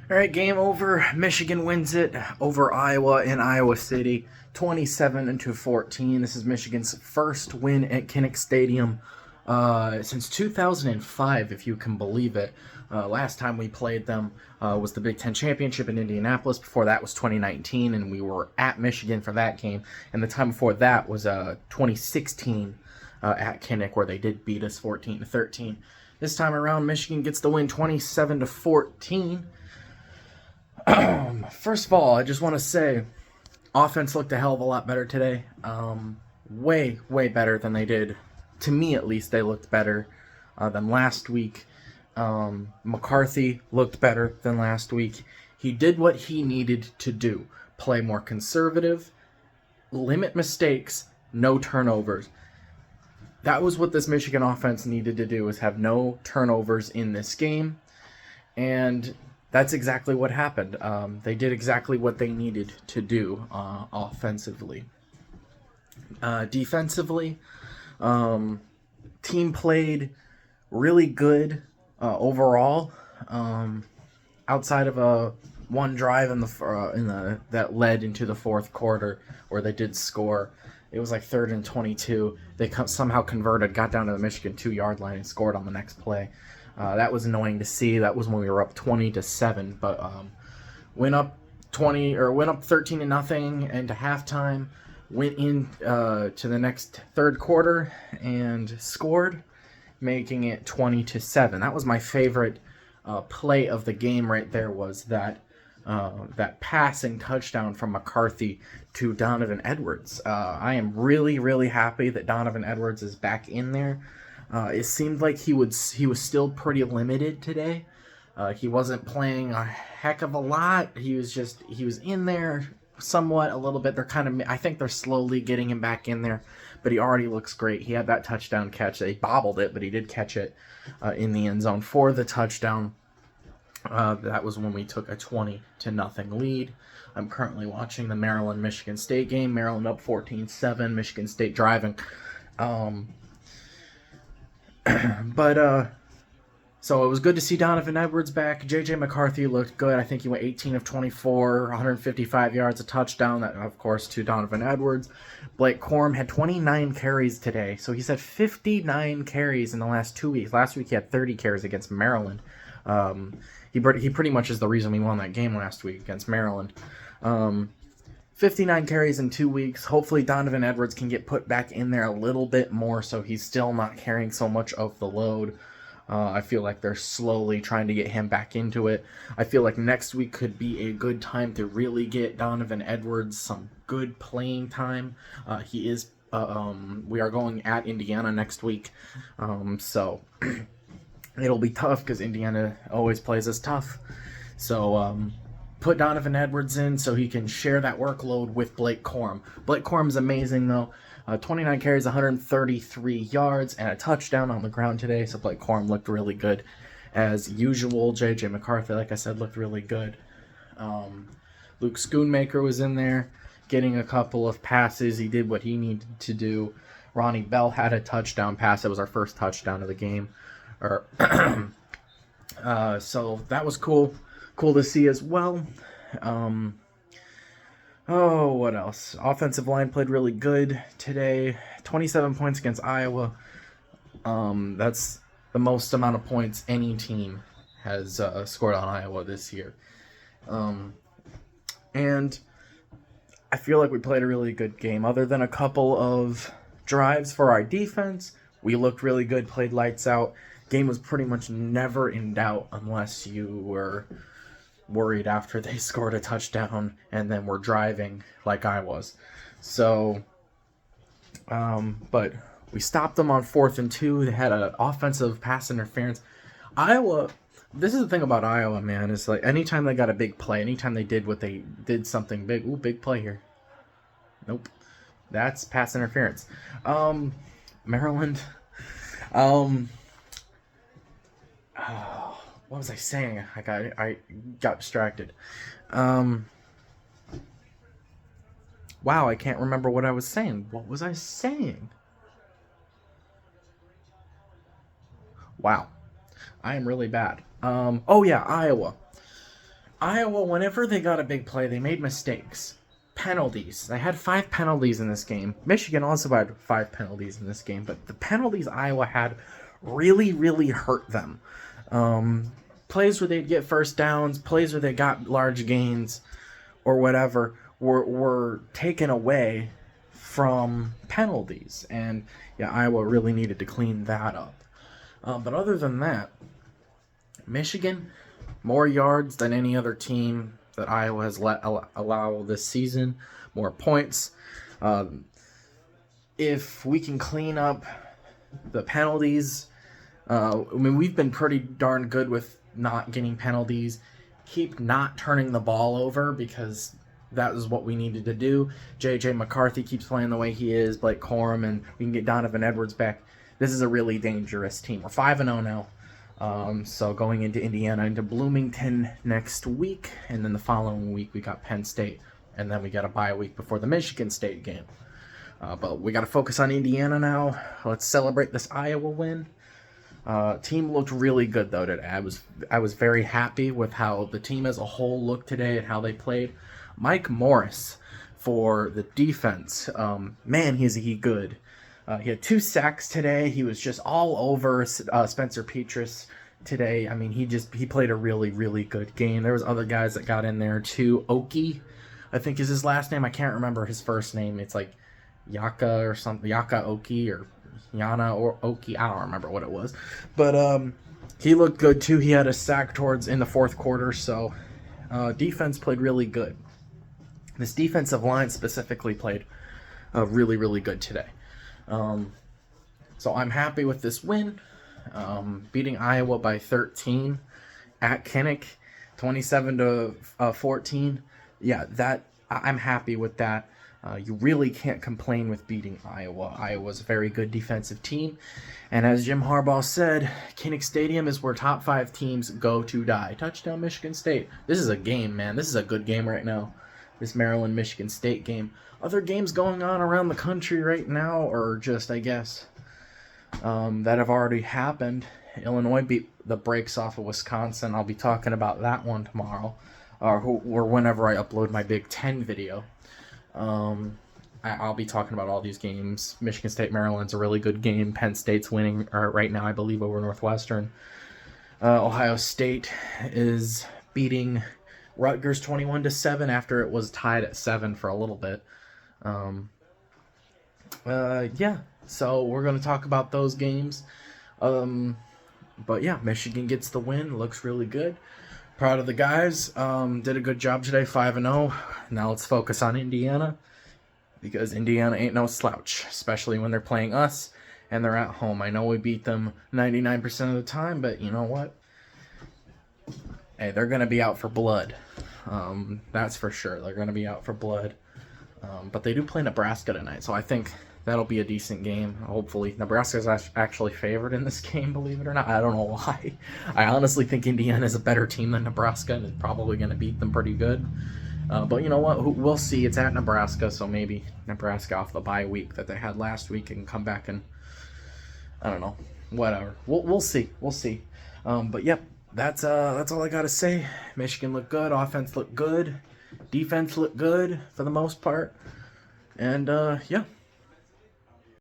All right, game over. Michigan wins it over Iowa in Iowa City, 27-14. This is Michigan's first win at Kinnick Stadium since 2005, if you can believe it. Last time we played them was the Big Ten Championship in Indianapolis. Before that was 2019, and we were at Michigan for that game. And the time before that was 2016 at Kinnick, where they did beat us 14-13. This time around, Michigan gets the win 27-14. First of all, I just want to say, offense looked a hell of a lot better today. Way, way better than they did. To me, at least, they looked better than last week. McCarthy looked better than last week. He did what he needed to do. Play more conservative, limit mistakes, no turnovers. That was what this Michigan offense needed to do, was have no turnovers in this game. And that's exactly what happened. They did exactly what they needed to do offensively. Defensively, team played really good overall. Outside of one drive in the that led into the fourth quarter where they did score. It was like 3rd and 22. They somehow converted, got down to the Michigan 2-yard line, and scored on the next play. That was annoying to see. That was when we were up 20-7, but went up 13-0 into halftime. Went in to the next third quarter and scored, making it 20-7. That was my favorite play of the game right there. Was that passing touchdown from McCarthy to Donovan Edwards. I am really, really happy that Donovan Edwards is back in there. It seemed like he was still pretty limited today. He wasn't playing a heck of a lot. He was in there somewhat a little bit. I think they're slowly getting him back in there, but he already looks great. He had that touchdown catch. They bobbled it, but he did catch it in the end zone for the touchdown. That was when we took a 20-0 lead. I'm currently watching the Maryland-Michigan State game. Maryland up 14-7, Michigan State driving. So it was good to see Donovan Edwards back. J.J. McCarthy looked good. I think he went 18 of 24, 155 yards, a touchdown, that, of course, to Donovan Edwards. Blake Corum had 29 carries today. So he's had 59 carries in the last 2 weeks. Last week he had 30 carries against Maryland. He pretty much is the reason we won that game last week against Maryland. 59 carries in 2 weeks. Hopefully Donovan Edwards can get put back in there a little bit more so he's still not carrying so much of the load. I feel like they're slowly trying to get him back into it. I feel like next week could be a good time to really get Donovan Edwards some good playing time. We are going at Indiana next week, so it'll be tough because Indiana always plays us tough. So put Donovan Edwards in so he can share that workload with Blake Corum. Blake Corum's amazing, though. 29 carries, 133 yards, and a touchdown on the ground today. So Blake Corum looked really good. As usual, J.J. McCarthy, like I said, looked really good. Luke Schoonmaker was in there getting a couple of passes. He did what he needed to do. Ronnie Bell had a touchdown pass. It was our first touchdown of the game. So that was cool. Cool to see as well. What else? Offensive line played really good today. 27 points against Iowa. That's the most amount of points any team has scored on Iowa this year. And I feel like we played a really good game. Other than a couple of drives for our defense, we looked really good, played lights out. Game was pretty much never in doubt unless you were worried after they scored a touchdown and then were driving like I was. So, but we stopped them on 4th and 2. They had an offensive pass interference. Iowa, this is the thing about Iowa, man, is like anytime they got a big play, anytime they did something big, big play here. Nope. That's pass interference. Maryland, what was I saying? I got distracted. Wow, I can't remember what I was saying. What was I saying? Wow. I am really bad. Oh yeah, Iowa. Iowa, whenever they got a big play, they made mistakes. Penalties. They had 5 penalties in this game. Michigan also had 5 penalties in this game, but the penalties Iowa had really, really hurt them. Plays where they'd get first downs, plays where they got large gains, or whatever, were taken away from penalties. And yeah, Iowa really needed to clean that up. But other than that, Michigan, more yards than any other team that Iowa has let allow this season, more points. If we can clean up the penalties, I mean, we've been pretty darn good with not getting penalties. Keep not turning the ball over, because that is what we needed to do. J.J. McCarthy keeps playing the way he is, Blake Corum, and we can get Donovan Edwards back. This is a really dangerous team. We're 5-0 now. So going into Indiana, into Bloomington next week, and then the following week we got Penn State, and then we got a bye week before the Michigan State game. But we got to focus on Indiana now. Let's celebrate this Iowa win. Team looked really good though today. I was very happy with how the team as a whole looked today and how they played. Mike Morris for the defense. Man, is he good. He had 2 sacks today. He was just all over Spencer Petras today. I mean, he played a really, really good game. There was other guys that got in there too. Oki, I think is his last name. I can't remember his first name. It's like Yaka or something. Yaka Oki or Yana or Oki. I don't remember what it was. But he looked good too. He had a sack in the 4th quarter. So defense played really good. This defensive line specifically played really, really good today. So I'm happy with this win. Beating Iowa by 13 at Kinnick, 27-14. Yeah, I'm happy with that. You really can't complain with beating Iowa. Iowa's a very good defensive team. And as Jim Harbaugh said, Kinnick Stadium is where top 5 teams go to die. Touchdown Michigan State. This is a game, man. This is a good game right now. This Maryland-Michigan State game. Other games going on around the country right now, or just, I guess, that have already happened. Illinois beat the brakes off of Wisconsin. I'll be talking about that one tomorrow, or whenever I upload my Big Ten video. I'll be talking about all these games. Michigan State, Maryland's a really good game. Penn State's winning right now, I believe, over Northwestern. Ohio State is beating Rutgers 21-7 after it was tied at 7 for a little bit. Yeah, so we're going to talk about those games. But yeah, Michigan gets the win. Looks really good. Proud of the guys. Did a good job today, 5-0. Now let's focus on Indiana, because Indiana ain't no slouch, especially when they're playing us and they're at home. I know we beat them 99% of the time, but you know what? Hey, they're going to be out for blood. That's for sure. They're going to be out for blood. But they do play Nebraska tonight, so I think that'll be a decent game. Hopefully. Nebraska's actually favored in this game, believe it or not. I don't know why. I honestly think Indiana is a better team than Nebraska and is probably going to beat them pretty good. But you know what? We'll see. It's at Nebraska, so maybe Nebraska off the bye week that they had last week and come back and, I don't know, whatever. We'll see. We'll see. But yep. That's all I gotta say. Michigan looked good. Offense looked good. Defense looked good for the most part. And yeah.